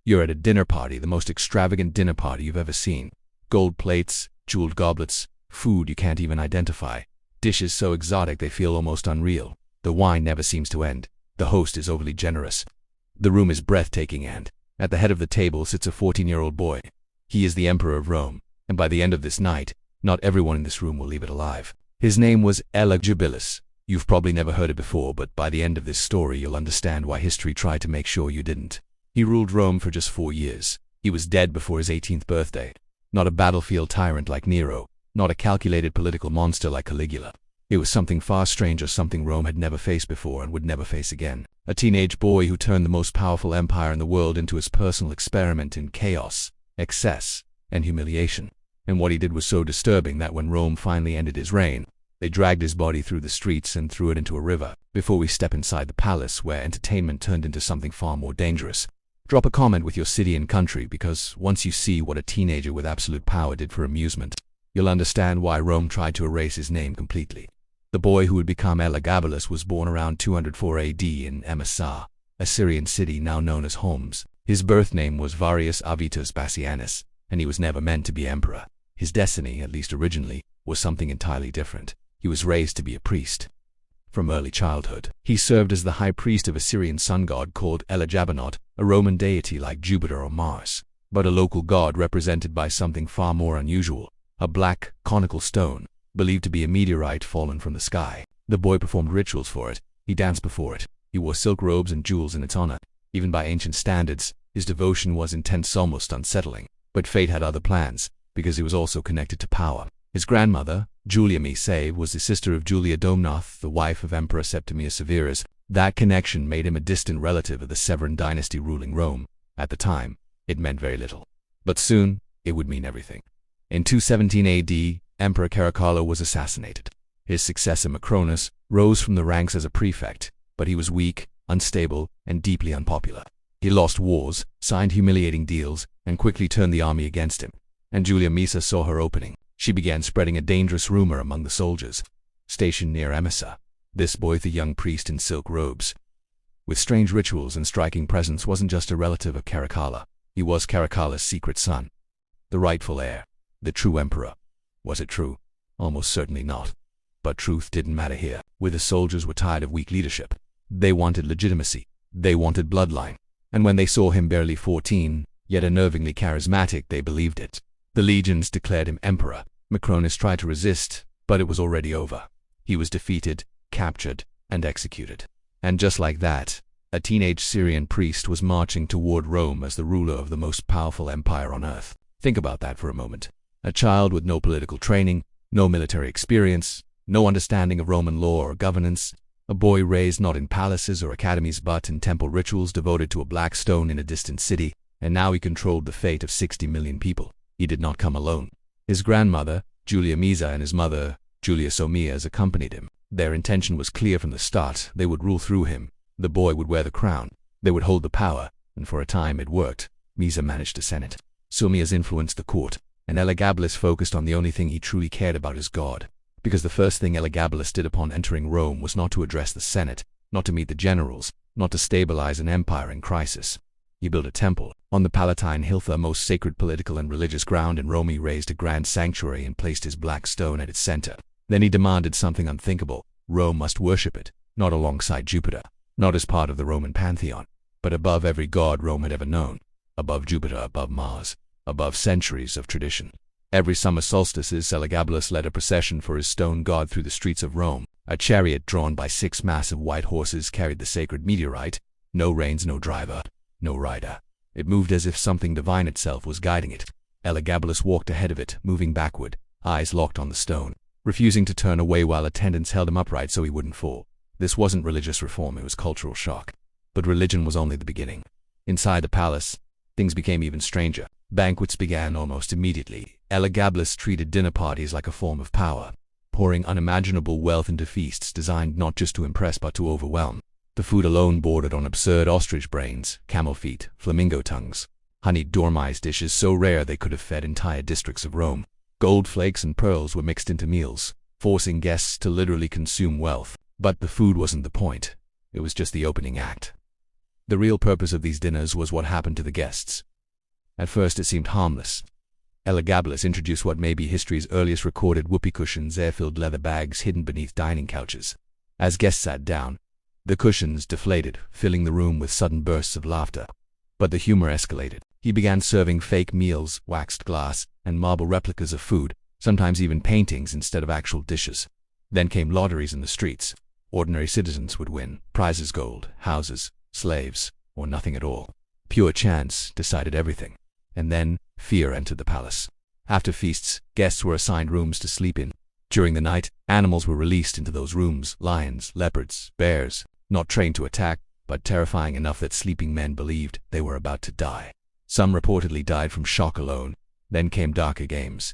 You're at a dinner party, the most extravagant dinner party you've ever seen. Gold plates, jeweled goblets, food you can't even identify. Dishes so exotic they feel almost unreal. The wine never seems to end. The host is overly generous. The room is breathtaking, and at the head of the table sits a 14-year-old boy. He is the Emperor of Rome, and by the end of this night, not everyone in this room will leave it alive. His name was Elagabalus. You've probably never heard it before, but by the end of this story you'll understand why history tried to make sure you didn't. He ruled Rome for just 4 years. He was dead before his 18th birthday. Not a battlefield tyrant like Nero, not a calculated political monster like Caligula. It was something far stranger, something Rome had never faced before and would never face again. A teenage boy who turned the most powerful empire in the world into his personal experiment in chaos, excess, and humiliation. And what he did was so disturbing that when Rome finally ended his reign, they dragged his body through the streets and threw it into a river. Before we step inside the palace, where entertainment turned into something far more dangerous, drop a comment with your city and country, because once you see what a teenager with absolute power did for amusement, you'll understand why Rome tried to erase his name completely. The boy who would become Elagabalus was born around 204 AD in Emesa, a Syrian city now known as Homs. His birth name was Varius Avitus Bassianus, and he was never meant to be emperor. His destiny, at least originally, was something entirely different. He was raised to be a priest. From early childhood, he served as the high priest of a Syrian sun god called Elagabalus, a Roman deity like Jupiter or Mars, but a local god represented by something far more unusual, a black, conical stone, believed to be a meteorite fallen from the sky. The boy performed rituals for it. He danced before it. He wore silk robes and jewels in its honor. Even by ancient standards, his devotion was intense, almost unsettling. But fate had other plans, because he was also connected to power. His grandmother, Julia Maesave, was the sister of Julia Domnath, the wife of Emperor Septimius Severus. That connection made him a distant relative of the Severan dynasty ruling Rome. At the time, it meant very little. But soon, it would mean everything. In 217 AD, Emperor Caracalla was assassinated. His successor Macronus rose from the ranks as a prefect, but he was weak, unstable, and deeply unpopular. He lost wars, signed humiliating deals, and quickly turned the army against him. And Julia Maesa saw her opening. She began spreading a dangerous rumor among the soldiers stationed near Emesa. This boy, the young priest in silk robes, with strange rituals and striking presence, wasn't just a relative of Caracalla. He was Caracalla's secret son, the rightful heir, the true emperor. Was it true? Almost certainly not. But truth didn't matter here, where the soldiers were tired of weak leadership. They wanted legitimacy. They wanted bloodline. And when they saw him barely 14, yet unnervingly charismatic, they believed it. The legions declared him emperor. Macronus tried to resist, but it was already over. He was defeated, captured, and executed. And just like that, a teenage Syrian priest was marching toward Rome as the ruler of the most powerful empire on earth. Think about that for a moment. A child with no political training, no military experience, no understanding of Roman law or governance, a boy raised not in palaces or academies but in temple rituals devoted to a black stone in a distant city, and now he controlled the fate of 60 million people. He did not come alone. His grandmother, Julia Maesa, and his mother, Julia Somias, accompanied him. Their intention was clear from the start. They would rule through him. The boy would wear the crown. They would hold the power, and for a time it worked. Maesa managed the Senate. Somias influenced the court, and Elagabalus focused on the only thing he truly cared about, his God. Because the first thing Elagabalus did upon entering Rome was not to address the Senate, not to meet the generals, not to stabilize an empire in crisis. He built a temple. On the Palatine Hill, the most sacred political and religious ground in Rome, he raised a grand sanctuary and placed his black stone at its center. Then he demanded something unthinkable. Rome must worship it, not alongside Jupiter, not as part of the Roman pantheon, but above every god Rome had ever known, above Jupiter, above Mars, above centuries of tradition. Every summer solstices, Elagabalus led a procession for his stone god through the streets of Rome. A chariot drawn by 6 massive white horses carried the sacred meteorite. No reins, no driver, no rider. It moved as if something divine itself was guiding it. Elagabalus walked ahead of it, moving backward, eyes locked on the stone, refusing to turn away while attendants held him upright so he wouldn't fall. This wasn't religious reform, it was cultural shock. But religion was only the beginning. Inside the palace, things became even stranger. Banquets began almost immediately. Elagabalus treated dinner parties like a form of power, pouring unimaginable wealth into feasts designed not just to impress but to overwhelm. The food alone bordered on absurd ostrich brains, camel feet, flamingo tongues, honeyed dormice dishes so rare they could have fed entire districts of Rome. Gold flakes and pearls were mixed into meals, forcing guests to literally consume wealth. But the food wasn't the point. It was just the opening act. The real purpose of these dinners was what happened to the guests. At first it seemed harmless. Elagabalus introduced what may be history's earliest recorded whoopee cushions, air-filled leather bags hidden beneath dining couches. As guests sat down, the cushions deflated, filling the room with sudden bursts of laughter. But the humor escalated. He began serving fake meals, waxed glass, and marble replicas of food, sometimes even paintings instead of actual dishes. Then came lotteries in the streets. Ordinary citizens would win prizes: gold, houses, slaves, or nothing at all. Pure chance decided everything. And then fear entered the palace. After feasts, guests were assigned rooms to sleep in. During the night, animals were released into those rooms: lions, leopards, bears, not trained to attack, but terrifying enough that sleeping men believed they were about to die. Some reportedly died from shock alone. Then came darker games.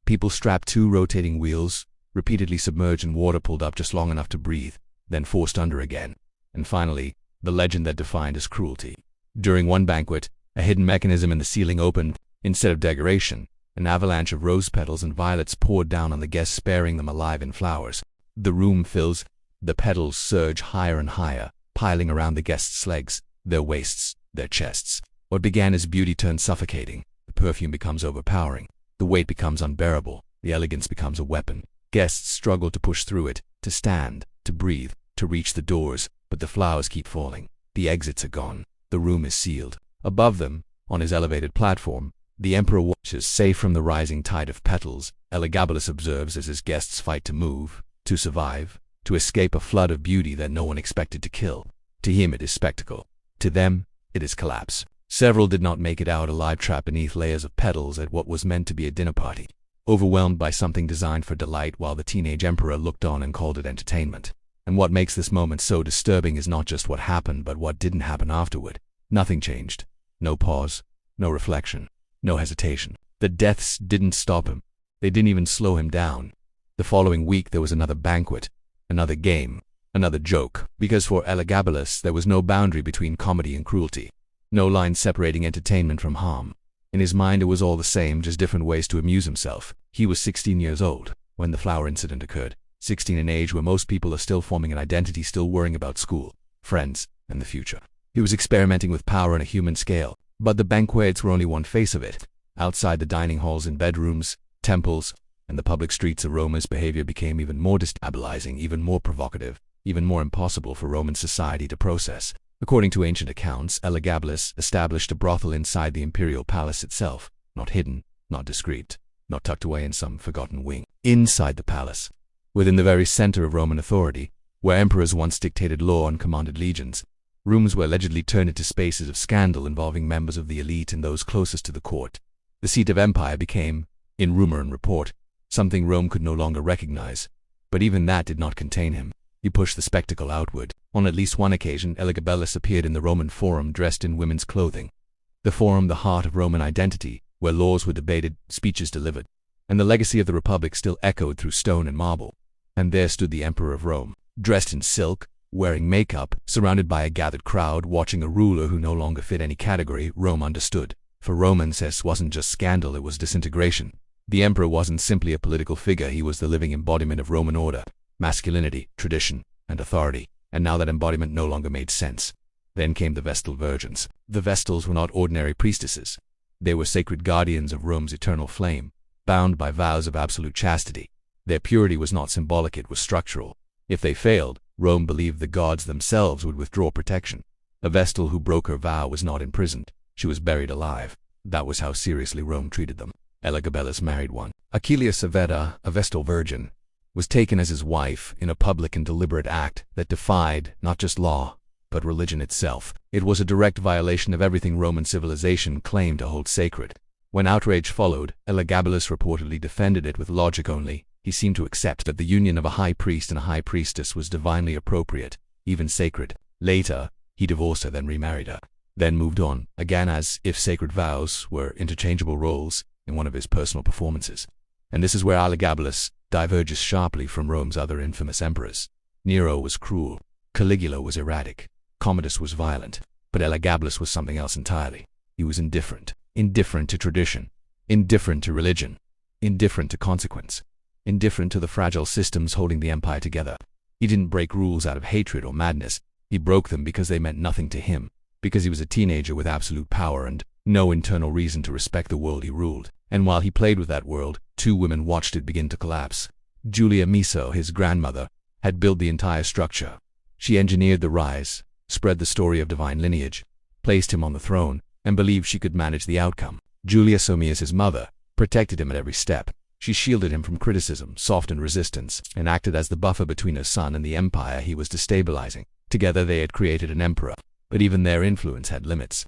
People strapped to rotating wheels, repeatedly submerged in water pulled up just long enough to breathe, then forced under again. And finally, the legend that defined his cruelty. During one banquet, a hidden mechanism in the ceiling opened. Instead of decoration, an avalanche of rose petals and violets poured down on the guests, sparing them alive in flowers. The room fills. The petals surge higher and higher, piling around the guests' legs, their waists, their chests. What began as beauty turns suffocating. The perfume becomes overpowering. The weight becomes unbearable. The elegance becomes a weapon. Guests struggle to push through it, to stand, to breathe, to reach the doors, but the flowers keep falling. The exits are gone. The room is sealed. Above them, on his elevated platform, the emperor watches, safe from the rising tide of petals. Elagabalus observes as his guests fight to move, to survive, to escape a flood of beauty that no one expected to kill. To him it is spectacle. To them, it is collapse. Several did not make it out alive, trapped beneath layers of petals at what was meant to be a dinner party, overwhelmed by something designed for delight, while the teenage emperor looked on and called it entertainment. And what makes this moment so disturbing is not just what happened, but what didn't happen afterward. Nothing changed. No pause, no reflection, no hesitation. The deaths didn't stop him. They didn't even slow him down. The following week there was another banquet, another game, another joke, because for Elagabalus there was no boundary between comedy and cruelty, no line separating entertainment from harm. In his mind it was all the same, just different ways to amuse himself. He was 16 years old when the flower incident occurred. 16, an age where most people are still forming an identity, still worrying about school, friends, and the future. He was experimenting with power on a human scale, but the banquets were only one face of it. Outside the dining halls and bedrooms, temples, and the public streets of Rome, his behavior became even more destabilizing, even more provocative, even more impossible for Roman society to process. According to ancient accounts, Elagabalus established a brothel inside the imperial palace itself, not hidden, not discreet, not tucked away in some forgotten wing. Inside the palace, within the very center of Roman authority, where emperors once dictated law and commanded legions, rooms were allegedly turned into spaces of scandal involving members of the elite and those closest to the court. The seat of empire became, in rumor and report, something Rome could no longer recognize. But even that did not contain him. He pushed the spectacle outward. On at least one occasion, Elagabalus appeared in the Roman Forum dressed in women's clothing. The Forum, the heart of Roman identity, where laws were debated, speeches delivered, and the legacy of the Republic still echoed through stone and marble. And there stood the Emperor of Rome, dressed in silk, wearing makeup, surrounded by a gathered crowd, watching a ruler who no longer fit any category Rome understood. For Romans, this wasn't just scandal, it was disintegration. The emperor wasn't simply a political figure, he was the living embodiment of Roman order, masculinity, tradition, and authority. And now that embodiment no longer made sense. Then came the Vestal Virgins. The Vestals were not ordinary priestesses. They were sacred guardians of Rome's eternal flame, bound by vows of absolute chastity. Their purity was not symbolic, it was structural. If they failed, Rome believed the gods themselves would withdraw protection. A Vestal who broke her vow was not imprisoned. She was buried alive. That was how seriously Rome treated them. Elagabalus married one. Aquilia Severa, a Vestal Virgin, was taken as his wife in a public and deliberate act that defied not just law, but religion itself. It was a direct violation of everything Roman civilization claimed to hold sacred. When outrage followed, Elagabalus reportedly defended it with logic only. He seemed to accept that the union of a high priest and a high priestess was divinely appropriate, even sacred. Later, he divorced her, then remarried her, then moved on, again as if sacred vows were interchangeable roles in one of his personal performances. And this is where Elagabalus diverges sharply from Rome's other infamous emperors. Nero was cruel, Caligula was erratic, Commodus was violent, but Elagabalus was something else entirely. He was indifferent. Indifferent to tradition, indifferent to religion, indifferent to consequence, indifferent to the fragile systems holding the empire together. He didn't break rules out of hatred or madness. He broke them because they meant nothing to him. because he was a teenager with absolute power and no internal reason to respect the world he ruled. And while he played with that world, two women watched it begin to collapse. Julia Miso, his grandmother, had built the entire structure. She engineered the rise, spread the story of divine lineage, placed him on the throne, and believed she could manage the outcome. Julia Somias, his mother, protected him at every step. She shielded him from criticism, softened resistance, and acted as the buffer between her son and the empire he was destabilizing. Together they had created an emperor, but even their influence had limits.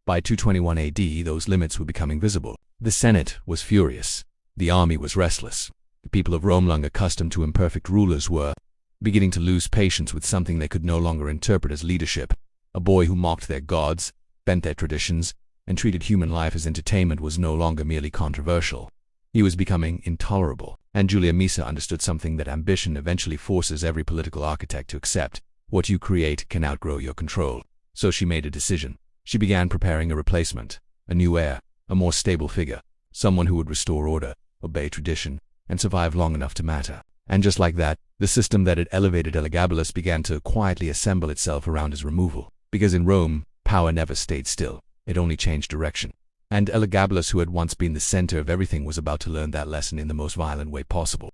By 221 AD, those limits were becoming visible. The Senate was furious. The army was restless. The people of Rome, long accustomed to imperfect rulers, were beginning to lose patience with something they could no longer interpret as leadership. A boy who mocked their gods, bent their traditions, and treated human life as entertainment was no longer merely controversial. He was becoming intolerable, and Julia Misa understood something that ambition eventually forces every political architect to accept. What you create can outgrow your control. So she made a decision. She began preparing a replacement, a new heir, a more stable figure, someone who would restore order, obey tradition, and survive long enough to matter. And just like that, the system that had elevated Elagabalus began to quietly assemble itself around his removal. Because in Rome, power never stayed still. It only changed direction. And Elagabalus, who had once been the center of everything, was about to learn that lesson in the most violent way possible.